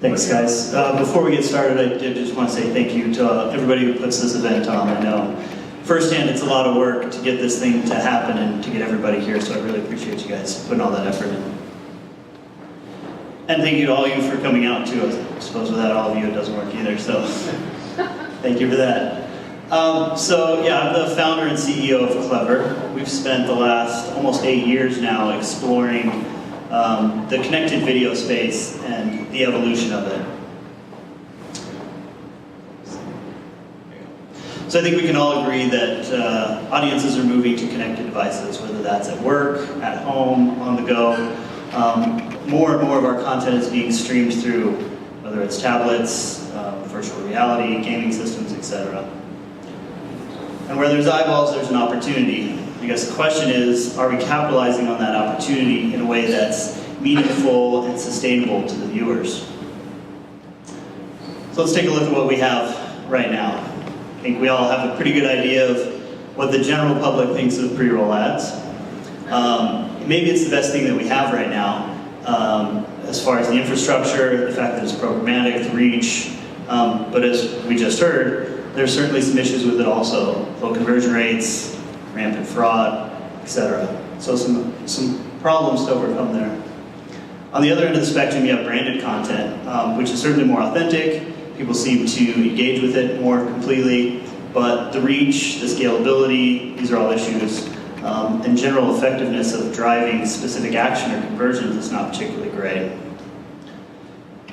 Thanks, guys. Before we get started, I did just want to say thank you to everybody who puts this event on. I know firsthand it's a lot of work to get this thing to happen and to get everybody here, so I really appreciate you guys putting all that effort in. And thank you to all of you for coming out too. I suppose without all of you it doesn't work either, so thank you for that. I'm the founder and CEO of Clever. We've spent the last almost 8 years now exploring the connected video space and the evolution of it. So I think we can all agree that audiences are moving to connected devices, whether that's at work, at home, on the go. More and more of our content is being streamed through, whether it's tablets, virtual reality, gaming systems, etc. And where there's eyeballs, there's an opportunity. I guess the question is, are we capitalizing on that opportunity in a way that's meaningful and sustainable to the viewers? So let's take a look at what we have right now. I think we all have a pretty good idea of what the general public thinks of pre-roll ads. Maybe it's the best thing that we have right now, as far as the infrastructure, the fact that it's programmatic, the reach, but as we just heard, there's certainly some issues with it also. Low conversion rates, rampant fraud, etc. So some problems to overcome there. On the other end of the spectrum, you have branded content, which is certainly more authentic. People seem to engage with it more completely, but the reach, the scalability, these are all issues. And general effectiveness of driving specific action or conversions is not particularly great.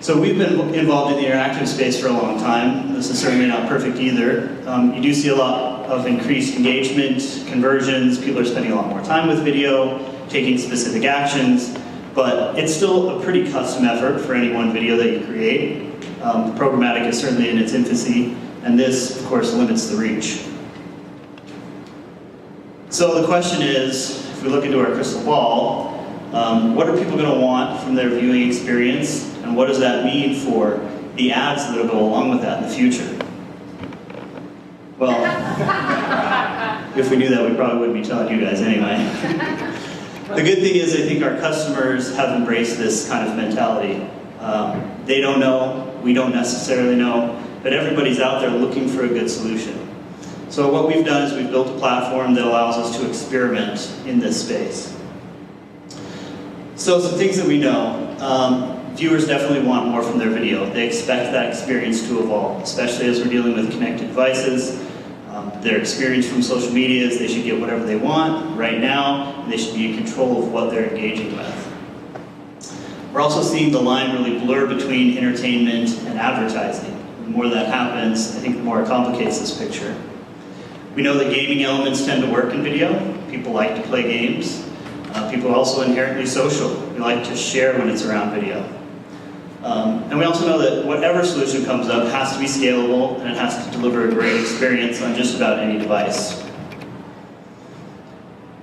So we've been involved in the interactive space for a long time. This is certainly not perfect either. You do see a lot of increased engagement, conversions, people are spending a lot more time with video, taking specific actions, but it's still a pretty custom effort for any one video that you create. Programmatic is certainly in its infancy, and this, of course, limits the reach. So the question is, if we look into our crystal ball, what are people going to want from their viewing experience, and what does that mean for the ads that will go along with that in the future? Well, if we knew that, we probably wouldn't be telling you guys anyway. The good thing is I think our customers have embraced this kind of mentality. They don't know, we don't necessarily know, but everybody's out there looking for a good solution. So what we've done is we've built a platform that allows us to experiment in this space. So some things that we know. Viewers definitely want more from their video. They expect that experience to evolve, especially as we're dealing with connected devices. Their experience from social media is they should get whatever they want right now, and they should be in control of what they're engaging with. We're also seeing the line really blur between entertainment and advertising. The more that happens, I think the more it complicates this picture. We know that gaming elements tend to work in video. People like to play games. People are also inherently social. We like to share when it's around video. And we also know that whatever solution comes up has to be scalable, and it has to deliver a great experience on just about any device.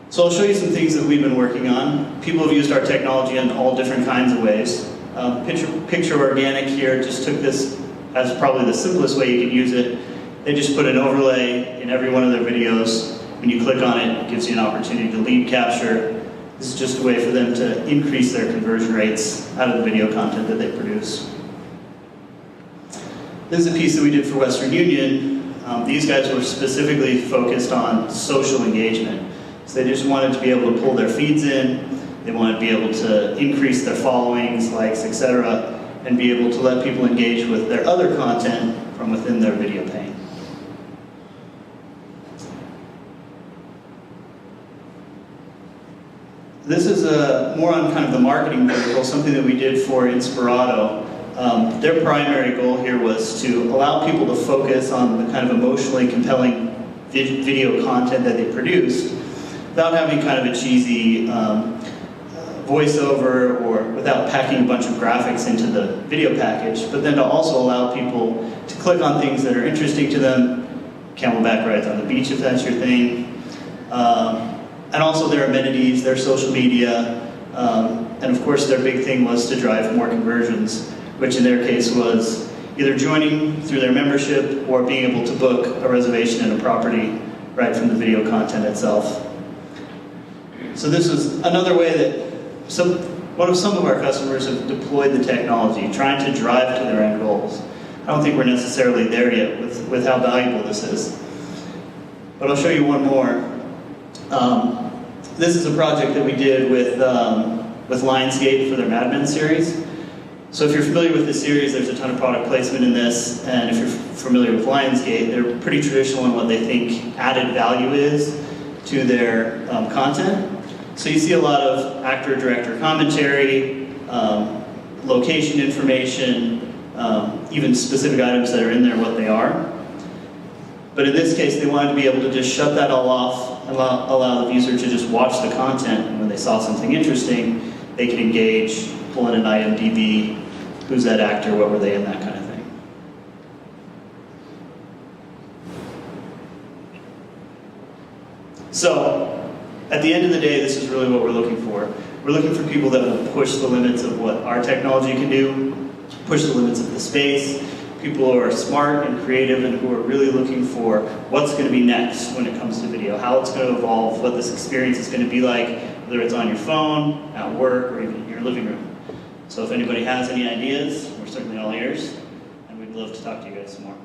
So I'll show you some things that we've been working on. People have used our technology in all different kinds of ways. Picture Organic here just took this as probably the simplest way you could use it. They just put an overlay in every one of their videos. When you click on it, it gives you an opportunity to lead capture. This is just a way for them to increase their conversion rates out of the video content that they produce. This is a piece that we did for Western Union. These guys were specifically focused on social engagement. So they just wanted to be able to pull their feeds in. They wanted to be able to increase their followings, likes, etc., and be able to let people engage with their other content from within their video pane. This is more on kind of the marketing vertical, something that we did for Inspirato. Their primary goal here was to allow people to focus on the kind of emotionally compelling video content that they produced without having kind of a cheesy voiceover or without packing a bunch of graphics into the video package, but then to also allow people to click on things that are interesting to them, camelback rides on the beach if that's your thing, and also their amenities, their social media, and of course their big thing was to drive more conversions, which in their case was either joining through their membership or being able to book a reservation in a property right from the video content itself. So this is another way that what if some of our customers have deployed the technology, trying to drive to their end goals? I don't think we're necessarily there yet with how valuable this is. But I'll show you one more. This is a project that we did with Lionsgate for their Mad Men series. So if you're familiar with this series, there's a ton of product placement in this, and if you're familiar with Lionsgate, they're pretty traditional in what they think added value is to their content. So you see a lot of actor-director commentary, location information, even specific items that are in there, what they are. But in this case, they wanted to be able to just shut that all off and allow the user to just watch the content, and when they saw something interesting, they could engage, pull in an IMDb, who's that actor, what were they in, that kind of thing. So, at the end of the day, this is really what we're looking for. We're looking for people that will push the limits of what our technology can do, push the limits of the space, people who are smart and creative and who are really looking for what's going to be next when it comes to video, how it's going to evolve, what this experience is going to be like, whether it's on your phone, at work, or even in your living room. So if anybody has any ideas, we're certainly all ears, and we'd love to talk to you guys some more.